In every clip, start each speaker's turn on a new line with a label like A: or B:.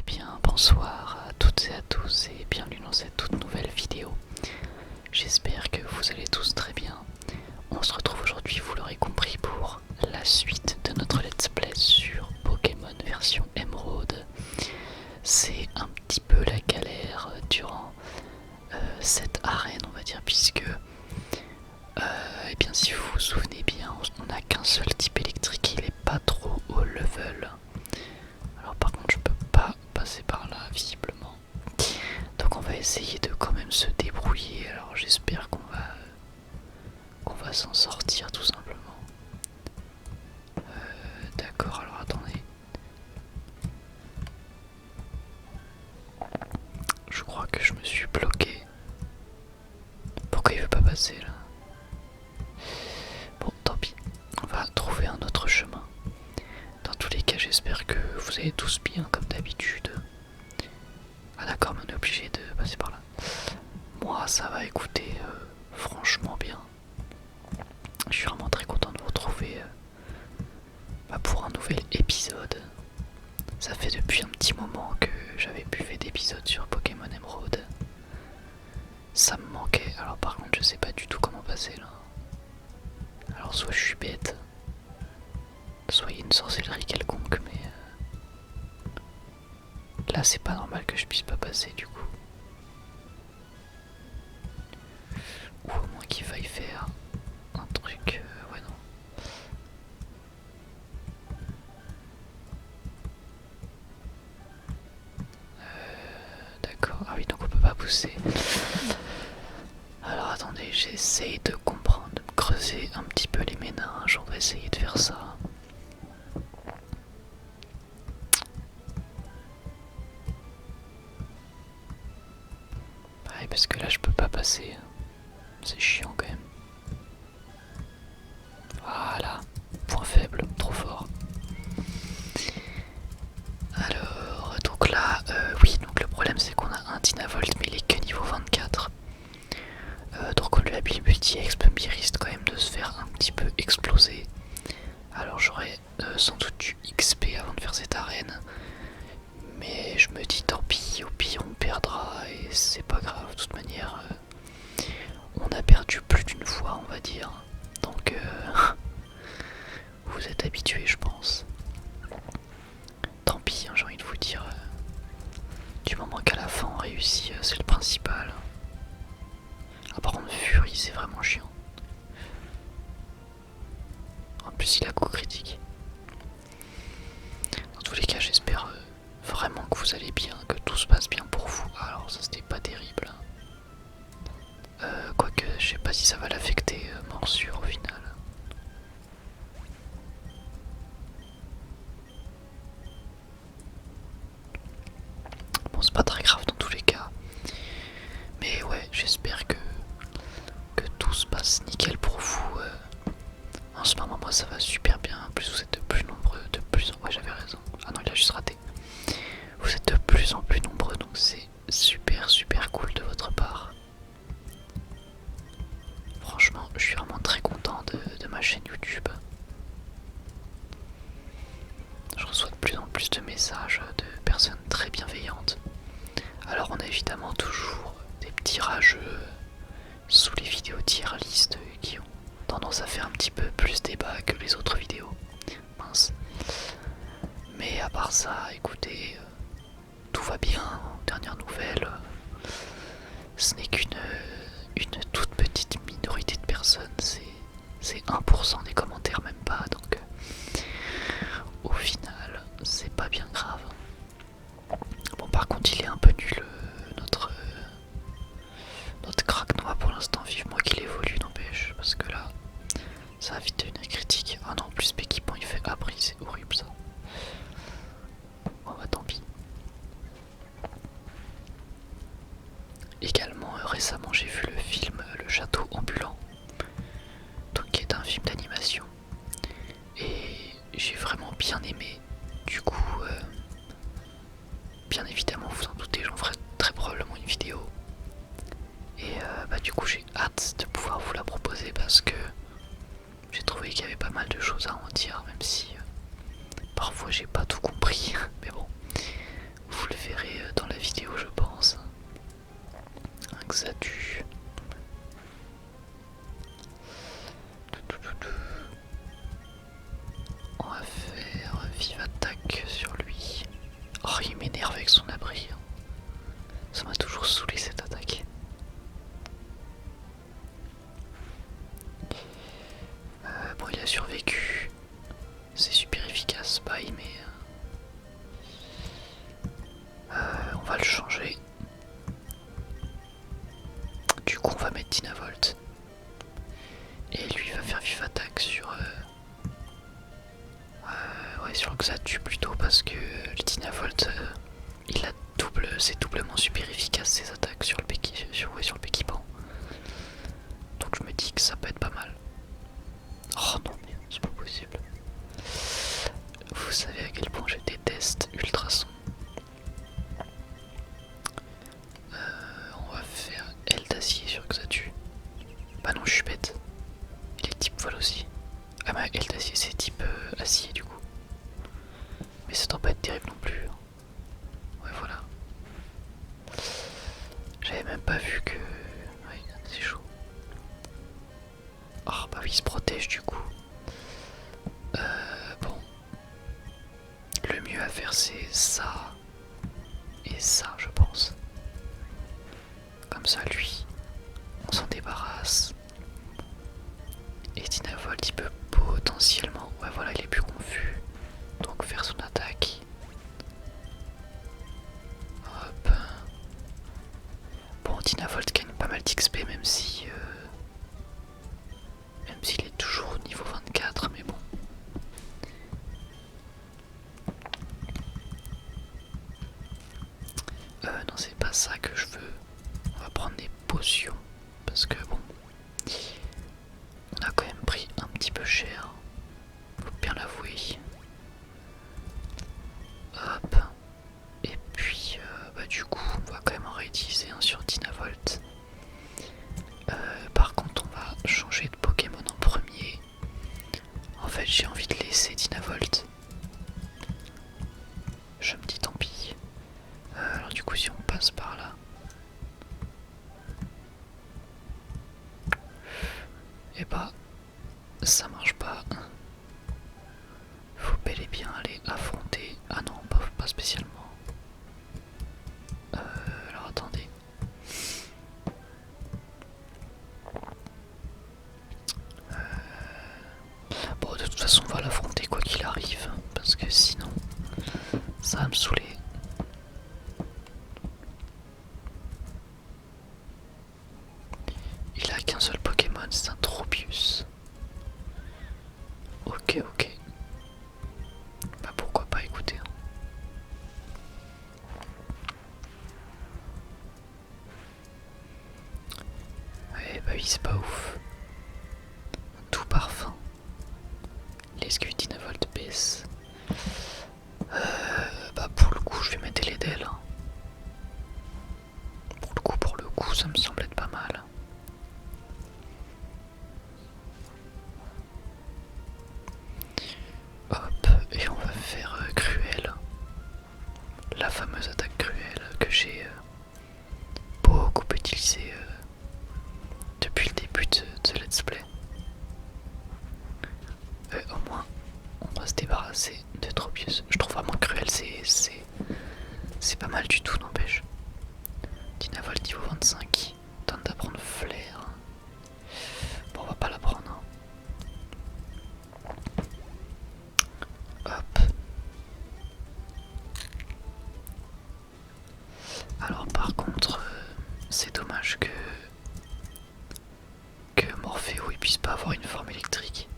A: bien, bonsoir à toutes et à tous et bienvenue dans cette toute nouvelle vidéo. J'espère que vous allez tous très bien. On se retrouve aujourd'hui, vous l'aurez compris, pour la suite de notre let's play sur Pokémon version Emeraude. C'est un petit peu la galère durant cette arène, on va dire, puisque eh bien, si vous vous souvenez bien, on n'a qu'un seul type électrique, il est pas trop haut level. Alors par contre je peux pas passer par là visiblement. Donc on va essayer de quand même se débrouiller. Alors j'espère qu'on va s'en sortir tout simplement. D'accord, alors attendez. Je crois que je me suis bloqué. Pourquoi il veut pas passer là? Bon tant pis, on va trouver un autre chemin. Dans tous les cas j'espère que vous allez tous bien comme d'habitude. Ah d'accord, mais on est obligé de passer par là. Moi ça va, écouter franchement bien. Je suis vraiment très content de vous retrouver pour un nouvel épisode. Ça fait depuis un petit moment que j'avais plus fait d'épisode sur Pokémon Emeraude. Ça me manquait, alors par contre je sais pas du tout comment passer là. Alors soit je suis bête, soit il y a une sorcellerie quelconque, mais là c'est pas normal que je puisse pas passer du coup. Ou au moins qu'il faille faire un truc, ouais non. D'accord, ah oui donc on peut pas pousser. Alors attendez, j'essaye de comprendre, de me creuser un petit peu les méninges, on va essayer de faire ça. Ouais, parce que là je peux pas passer, c'est chiant quand même. Voilà, point faible, trop fort. Alors, donc là, oui, donc le problème c'est qu'on a un Dynavolt mais il est que niveau 24. Donc on lui a mis multi-exp, mais il risque quand même de se faire un petit peu exploser. Alors j'aurais sans doute du XP avant de faire cette arène. Mais je me dis tant pis, au pire on perdra et c'est pas grave, de toute manière on a perdu plus d'une fois on va dire. Donc vous êtes habitués je pense. Tant pis, hein, j'ai envie de vous dire, du moment qu'à la fin on réussit, c'est le principal. Ah par contre Fury c'est vraiment chiant. En plus il a coup critique. Dans tous les cas j'espère vraiment que vous allez bien, que tout se passe bien pour vous. Alors ça c'était pas terrible. Quoique je sais pas si ça va l'affecter morsure au final. Bon c'est pas très grave dans tous les cas. Mais ouais j'espère que tout se passe nickel pour vous. En ce moment moi ça va super bien. En plus vous êtes de plus nombreux, de plus en... Ouais j'avais raison. Ah non il a juste raté. Vous êtes de plus en plus nombreux donc c'est super super cool de votre part. Franchement je suis vraiment très content de ma chaîne YouTube. Je reçois de plus en plus de messages de personnes très bienveillantes. Alors on a évidemment toujours des petits rageux sous les vidéos tier list qui ont tendance à faire un petit peu plus débat que les autres vidéos. Mince. Mais à part ça, écoutez, tout va bien. Dernière nouvelle, ce n'est qu'une toute petite minorité de personnes. C'est 1% des commentaires, même pas. Donc au final, c'est pas bien grave. Bon par contre il est un peu nul notre crack noir pour l'instant, vivement qu'il évolue n'empêche, parce que là ça va vite devenir critique. Ah non en plus l'équipement il fait abri, c'est horrible ça. Bon bah tant pis. Également récemment j'ai vu le film Le Château Ambulant, donc qui est un film d'animation. Et j'ai vraiment bien aimé. Du coup bien évidemment vous en doutez j'en ferai très probablement une vidéo. Et bah du coup j'ai hâte de pouvoir vous la proposer parce que j'ai trouvé qu'il y avait pas mal de choses à en dire, même si parfois j'ai pas tout compris. Mais bon, vous le a survécu. C'est super efficace, bye, mais on va le changer. Du coup, on va mettre Dynavolt. Et lui va faire vif attaque sur ouais, sur le Xatu plutôt, parce que le Dynavolt il a c'est doublement super efficace ses attaques sur le Pékipan. Donc je me dis que ça peut être pas mal. Oh non, mais c'est pas possible. Vous savez à quel point je déteste Ultrason. On va faire aile d'acier sur Xatu. Bah non, je suis bête. Il est type vol aussi. Ah bah aile d'acier c'est type acier du coup. Mais ça doit pas être terrible non plus. Ouais, voilà. J'avais même pas vu que... Ouais, c'est chaud. Oh bah oui, il se protège du coup. Bon. Le mieux à faire c'est ça. Et ça, je pense. Comme ça, lui, on s'en débarrasse. Et Dynavolt, il peut potentiellement... Ouais, voilà, il est plus confus. Donc faire son attaque. Hop. Bon, Dynavolt gagne pas mal d'XP, même si... même s'il est toujours au niveau 24, mais bon. Non, c'est pas ça que je veux. On va prendre des potions. Parce que bon... On a quand même pris un petit peu cher. Faut bien l'avouer. Hop. Et puis, bah du coup, on va quand même en réutiliser un sur Dynavolt. Par contre, on va changer de Pokémon en premier. En fait, j'ai envie de laisser Dynavolt. Je me dis tant pis. Alors du coup, si on passe par là... Et bah, ça marche pas. Faut bel et bien aller affronter... Ah non, pas spécialement. Alors attendez. Bon, de toute façon, on va l'affronter quoi qu'il arrive. Parce que sinon, ça va me saouler. Il a qu'un seul Pokémon, c'est un Tropius. Ok, ok. Bah pourquoi pas écouter. Ouais, bah oui, c'est pas ouf. Tout parfum. L'esquive Dynavolt baisse. Bah pour le coup, je vais mettre les DL. Hein. Pour le coup, ça me semble être pas mal. Hop, et on va faire Cruel. La fameuse attaque Cruel que j'ai beaucoup utilisée depuis le début de ce let's play. Au moins, on va se débarrasser de Tropius. Je trouve vraiment Cruel, c'est pas mal du tout, n'empêche. Dynavolt niveau 25. Tente d'apprendre Flair. Bon, on va pas la prendre. Hein. Hop. Alors par contre, c'est dommage que Morphéo il puisse pas avoir une forme électrique.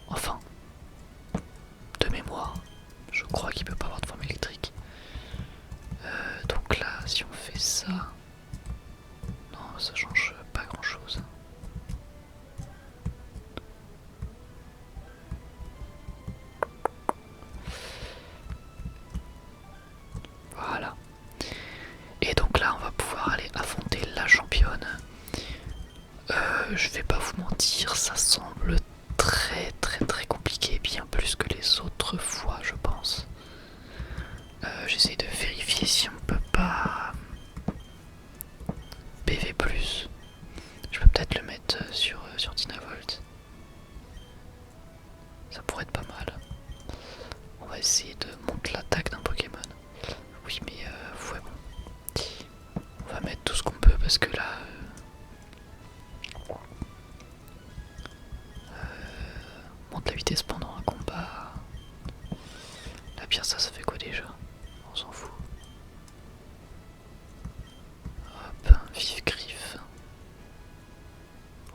A: Enfin, de mémoire, je crois qu'il peut pas avoir de forme électrique. Donc là, si on fait ça, non, ça change pas grand chose. Voilà. Et donc là, on va pouvoir aller affronter la championne. Je vais pas vous mentir, ça semble très compliqué, bien plus que les autres fois, je pense. J'essaie de vérifier si on peut pas PV+. Je peux peut-être le mettre sur Dynavolt. Ça pourrait être pas mal. On va essayer de monter l'attaque d'un Pokémon. Oui, mais ouais, bon. On va mettre tout ce qu'on peut parce que là... mon de la vitesse pendant un combat. La pire ça fait quoi déjà? On s'en fout. Hop, vive griffe.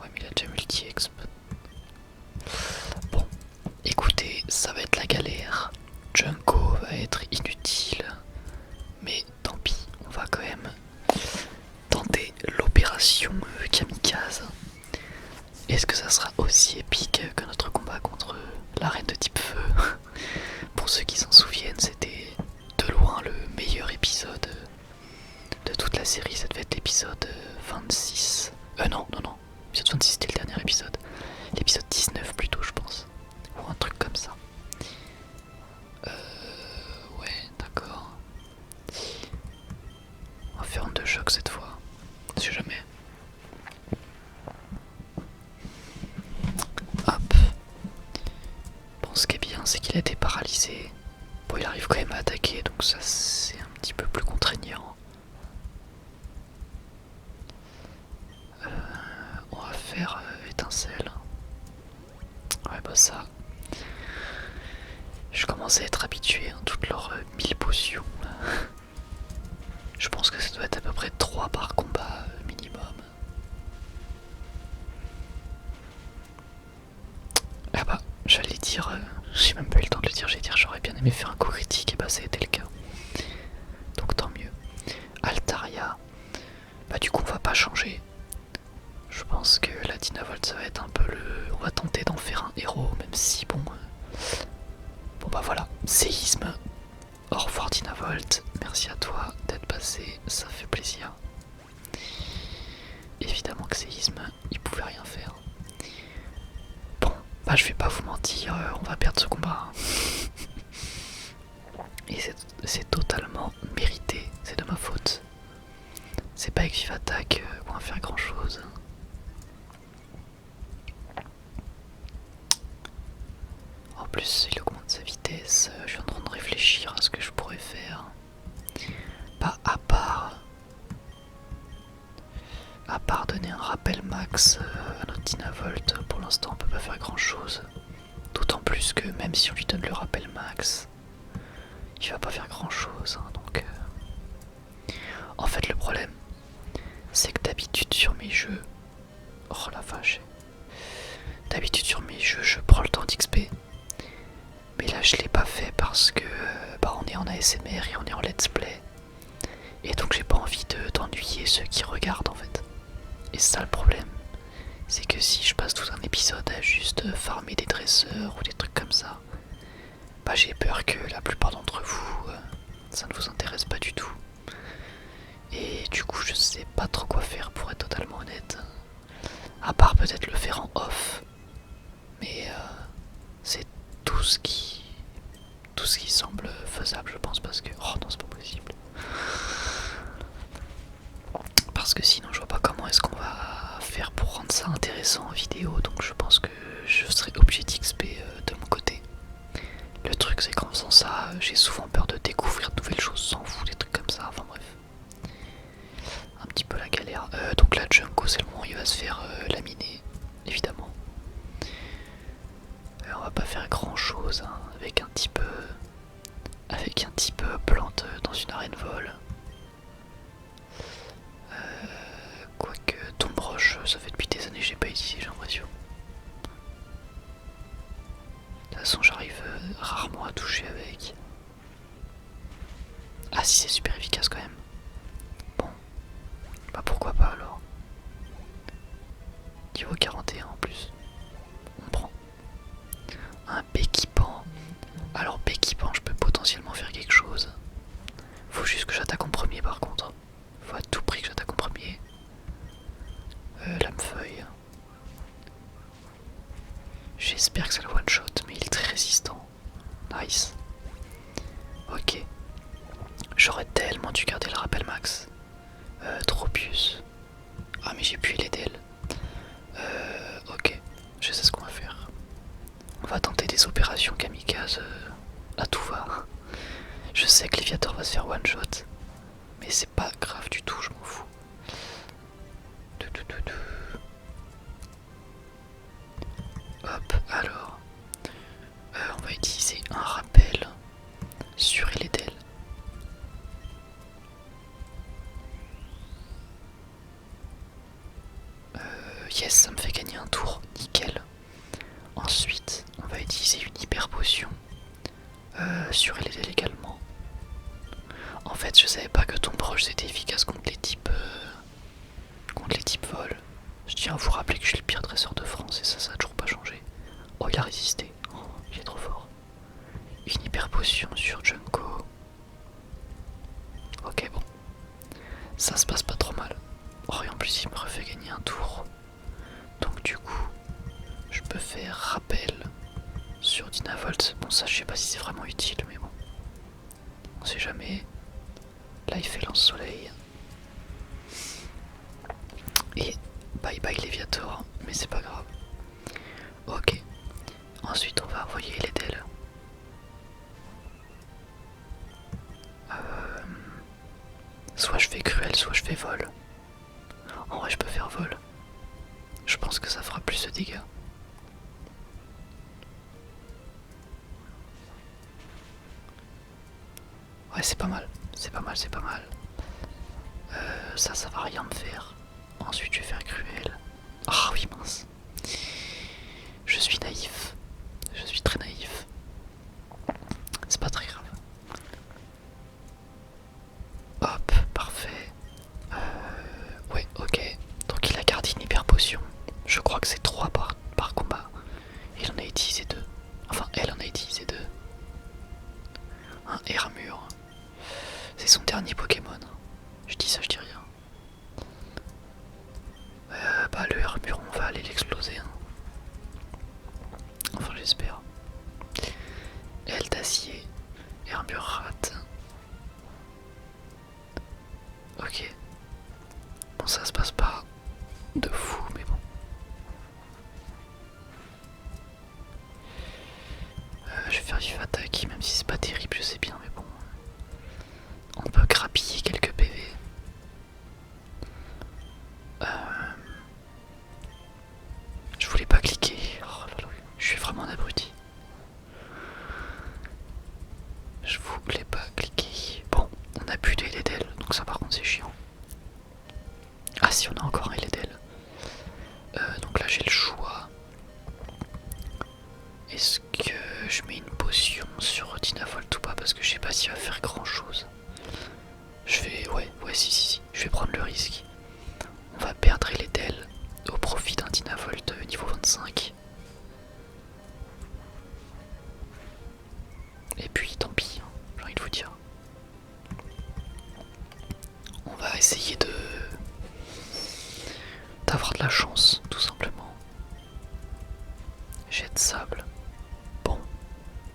A: Ouais mais il a déjà multi-exp. Bon, écoutez, ça va être la galère. Junko va être inutile. Mais tant pis, on va quand même tenter l'opération kamikaze. Est-ce que ça sera aussi épique que notre combat contre la reine de type feu? Pour ceux qui s'en souviennent, c'était de loin le meilleur épisode de toute la série. Ça devait être l'épisode 26. Non, l'épisode 26 c'était le dernier épisode. L'épisode 19 plutôt je pense. Ou un truc comme ça. Ouais, d'accord. On va faire un 2 chocs cette fois. Je sais jamais. Hop. Bon, ce qui est bien, c'est qu'il a été paralysé. Bon, il arrive quand même à attaquer, donc ça c'est un petit peu plus contraignant. On va faire étincelle. Ouais, bah ça. Je commence à être habitué, hein, toutes leurs 1000 potions. Je pense que ça doit être à peu près 3 par combat minimum. Ah bah, j'allais dire, j'ai même pas eu le temps de le dire, j'allais dire j'aurais bien aimé faire un coup critique, et bah ça a été le cas. Donc tant mieux. Altaria, bah du coup on va pas changer. Je pense que la Dynavolt ça va être un peu le... On va tenter d'en faire un héros, même si bon... Bon bah voilà, séisme. Au revoir Dynavolt, merci à toi d'être passé, ça fait plaisir. Évidemment que séisme, il pouvait rien faire. Bon, bah je vais pas vous mentir, on va perdre ce combat. Et c'est totalement mérité, c'est de ma faute. C'est pas avec Vive Attaque qu'on va faire grand chose. En plus, il augmente sa vitesse, je suis en train de réfléchir à ce que je pourrais faire. Pas à part donner un rappel max à notre Dynavolt, pour l'instant on peut pas faire grand chose. D'autant plus que même si on lui donne le rappel max, il va pas faire grand chose, hein, donc... En fait le problème, c'est que d'habitude sur mes jeux... Oh la vache. D'habitude sur mes jeux, je prends le temps d'XP. Mais là je l'ai pas fait parce que bah, on est en ASMR et on est en let's play. Et donc j'ai pas envie d'ennuyer ceux qui regardent en fait. Et c'est ça le problème. C'est que si je passe tout un épisode à juste farmer des dresseurs ou des trucs comme ça, bah j'ai peur que la plupart d'entre vous, ça ne vous intéresse pas du tout. Et du coup je sais pas trop quoi faire pour être totalement honnête. À part peut-être le faire en off. Mais c'est tout ce qui semble faisable je pense parce que... Oh non c'est pas possible. Parce que sinon je vois pas comment est-ce qu'on va faire pour rendre ça intéressant en vidéo. Donc je pense que je serai obligé d'XP de mon côté. Le truc c'est qu'en faisant ça j'ai souvent peur de découvrir de nouvelles choses sans vous, des trucs comme ça, enfin bref. Un petit peu la galère. Donc là Junko c'est le moment où il va se faire laminer, évidemment. On va pas faire grand chose hein, avec un type plante dans une arène vol. Quoique Tomb Roche, ça fait depuis des années que j'ai pas utilisé, j'ai l'impression. De toute façon j'arrive rarement à toucher avec. Ah si c'est super efficace quand même. Bon, bah pourquoi pas alors. Niveau 41 en plus. On prend. Un Béquipant. Alors Béquipant je peux potentiellement faire quelque chose. Faut juste que j'attaque en premier par contre. Faut à tout prix que j'attaque en premier. Lame-feuille. J'espère que c'est le one shot, mais il est très résistant. Nice. Ok. J'aurais tellement dû garder le rappel max. Tropius. Ah mais j'ai pu l'aider elle. Ok. Je sais ce qu'on va faire. On va tenter des opérations kamikaze à tout va. Je sais que Léviator va se faire one shot. Mais c'est pas grave du tout, je m'en fous. Hop, alors. potions sur LDL également. En fait, je savais pas que ton proche c'était efficace contre les types vol. Je tiens à vous rappeler que je suis le pire dresseur de France et ça a toujours pas changé. Oh, il a résisté. Oh, il est trop fort. Une hyper potion sur Junko. Ok, bon. Ça se passe pas trop mal. Oh, et en plus, il me refait gagner un tour. Donc, du coup, je peux faire rappel sur Dynavolt. Bon, ça, je sais pas si c'est vraiment utile, mais bon. On sait jamais. Là, il fait lance-soleil. Et bye bye Léviator, mais c'est pas grave. Ok. Ensuite, on va envoyer les DL. Soit je fais cruel, soit je fais vol. En vrai, je peux faire vol. Je pense que ça fera plus de dégâts. Ouais, c'est pas mal. C'est pas mal, c'est pas mal. Ça va rien me faire. Ensuite, je vais faire cruel. Ah oui, mince. Je suis naïf. Je suis très naïf. C'est pas très grave. Hop, parfait. Ouais, ok. Donc il a gardé une hyper potion. Je crois que c'est 3 par combat. Il en a utilisé 2. Enfin, elle en a utilisé 2. Un Hermure. C'est son dernier Pokémon. Je dis ça, je dis rien. Bah le Hermure, on va aller l'exploser. Hein. Enfin, j'espère. Elle d'acier. Hermure rate. Ok. Bon, ça se passe pas de fou, mais bon. Je vais faire vif attaque, même si c'est pas terrible, je sais bien, mais bon. On peut grappiller quelques PV. Je voulais pas cliquer. Oh là là, je suis vraiment un abruti. Je voulais pas cliquer. Bon, on a plus de LDL, donc ça par contre c'est chiant. Ah si, on a encore un LDL. Donc là j'ai le choix. Est-ce que je mets une potion sur Dynavolt ou pas? Parce que je sais pas s'il va faire grand chose. Je vais... Ouais, si. Je vais prendre le risque. On va perdre LDL au profit d'un Dynavolt niveau 25. Et puis tant pis, hein, j'ai envie de vous dire. On va essayer d'avoir de la chance, tout simplement. Jet de sable. Bon,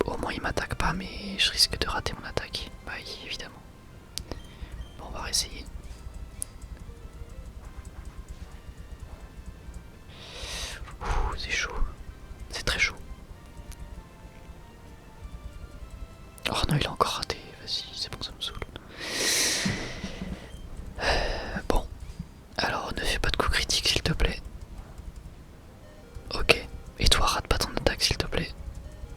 A: au moins il m'attaque pas, mais je risque de rater mon attaque. Bah oui, évidemment. Bon, on va réessayer. Ouh, c'est chaud. C'est très chaud. Oh non, il a encore raté. Vas-y, c'est bon, ça me saoule. Bon, alors ne fais pas de coups critiques s'il te plaît. Ok. Et toi, rate pas ton attaque s'il te plaît.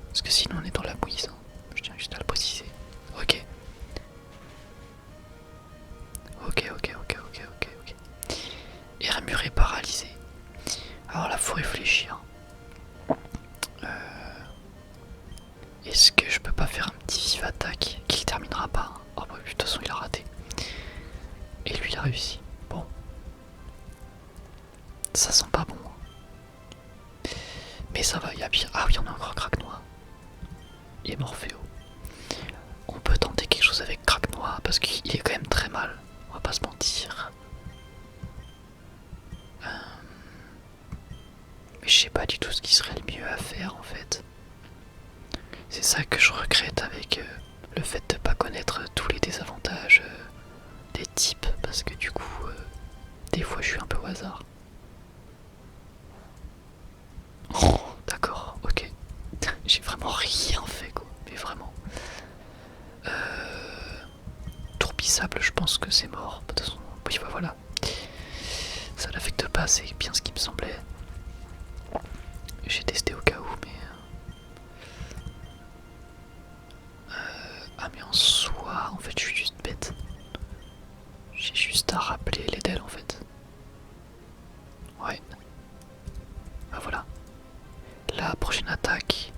A: Parce que sinon on est dans la mouise. Hein. Je tiens juste à le préciser. Ok. Ok. Hermure est paralysé. Alors là, faut réfléchir. Est-ce que je peux pas faire un petit vif attaque qu'il terminera pas? Oh bah de toute façon il a raté. Et lui il a réussi. Bon. Ça sent pas bon. Mais ça va, il y a bien. Ah oui, on a encore Craquenois. Et Morpheo. On peut tenter quelque chose avec Craquenois parce qu'il est quand même très mal. On va pas se mentir. Mais je sais pas du tout ce qui serait le mieux à faire en fait. C'est ça que je regrette avec le fait de pas connaître tous les désavantages des types parce que du coup, des fois je suis un peu au hasard. Oh, d'accord, ok. J'ai vraiment rien fait quoi, mais vraiment. Tourbissable, je pense que c'est mort. De toute façon, oui, bah voilà. Ça l'affecte pas, c'est bien ce qui me semblait. J'ai testé au cas où, mais. Ah, mais en soi, en fait, je suis juste bête. J'ai juste à rappeler les DL en fait. Ouais. Bah voilà. La prochaine attaque.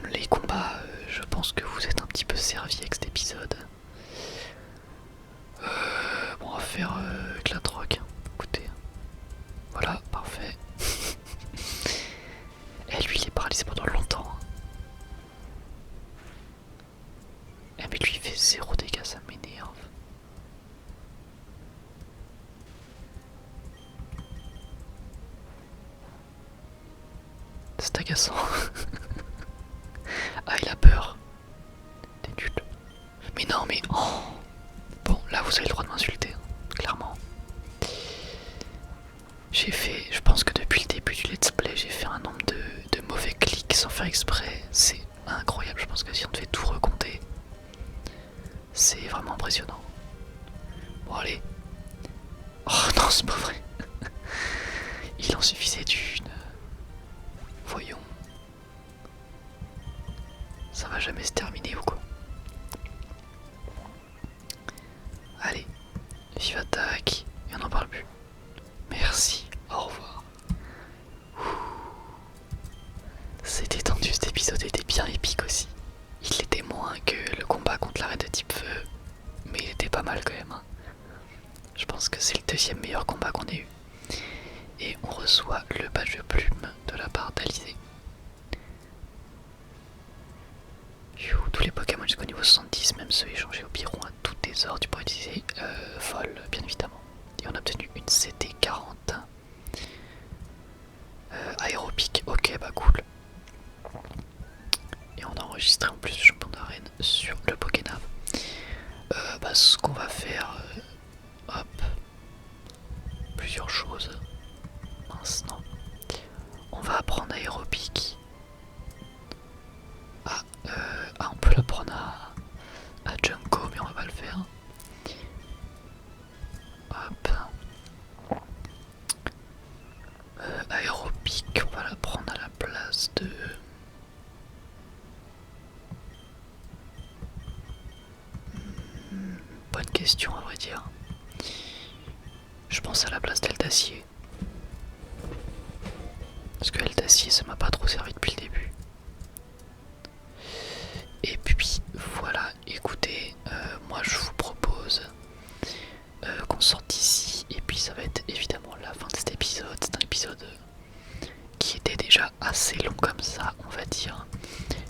A: les combats, je pense que vous êtes un petit peu servi avec cet épisode. Bon, on va faire avec la drogue. Écoutez, voilà, parfait. Et lui, il est paralysé pendant longtemps. Eh, mais lui, il fait 0 dégâts, ça m'énerve. C'est agaçant. Ah, il a peur. T'es nul. Mais non, mais... Oh. Bon, là, vous avez le droit de m'insulter, hein, clairement. J'ai fait... Je pense que depuis le début du let's play, j'ai fait un nombre de mauvais clics sans faire exprès. C'est incroyable. Je pense que si on devait tout recompter, c'est vraiment impressionnant. Bon, allez. Oh non, c'est pas vrai. Il en suffisait d'une. Voyons. Ça va jamais se terminer ou quoi? Allez, vive attaque, et on n'en parle plus. Merci, au revoir. C'était tendu, cet épisode était bien épique aussi. Il l'était moins que le combat contre l'arrêt de type feu, mais il était pas mal quand même. Hein. Je pense que c'est le deuxième meilleur combat qu'on ait eu. Et on reçoit le badge de plume de la part d'Alizé. Tous les Pokémon jusqu'au niveau 70, même ceux échangés au Biron à tout désordre, tu pourrais utiliser folle, bien évidemment. Et on a obtenu une CT40. Aéropique, ok, bah cool. Et on a enregistré en plus le champion d'arène sur le Pokénav. Bah, ce qu'on va faire, hop, plusieurs choses. Mince, non. On va apprendre aéropique. On peut l'apprendre à Junko, mais on va pas le faire. Hop. Aéropique, on va la prendre à la place de... Bonne question à vrai dire. Je pense à la place d'Eldacier. Parce que Eldacier ça m'a pas trop servi depuis le début. Et puis voilà, écoutez, moi je vous propose qu'on sorte d'ici. Et puis ça va être évidemment la fin de cet épisode. C'est un épisode qui était déjà assez long comme ça, on va dire.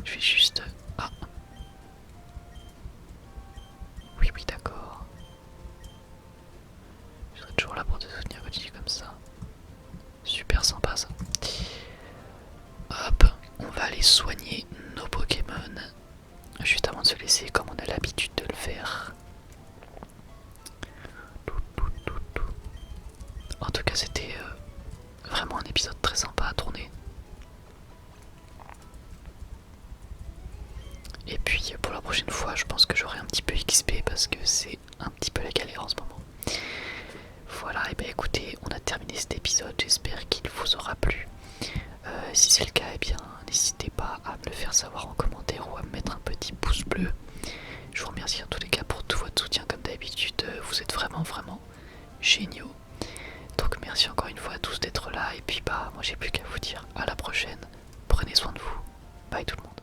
A: Je vais juste... Ah. Oui, oui, d'accord. Je serai toujours là pour te soutenir, continue comme ça. Super sympa ça. Hop, on va aller soigner nos Pokémon. Juste avant de se laisser comme on a l'habitude de le faire. En tout cas, c'était vraiment un épisode très sympa à tourner. Et puis pour la prochaine fois, je pense que j'aurai un petit peu XP parce que c'est un petit peu la galère en ce moment. Voilà, et bah écoutez, on a terminé cet épisode, j'espère qu'il vous aura plu. Si c'est le cas, eh bien n'hésitez pas à me le faire savoir en commentaire ou à me mettre un petit pouce bleu. Je vous remercie en tous les cas pour tout votre soutien comme d'habitude, vous êtes vraiment géniaux. Donc merci encore une fois à tous d'être là et puis bah moi j'ai plus qu'à vous dire à la prochaine. Prenez soin de vous. Bye tout le monde.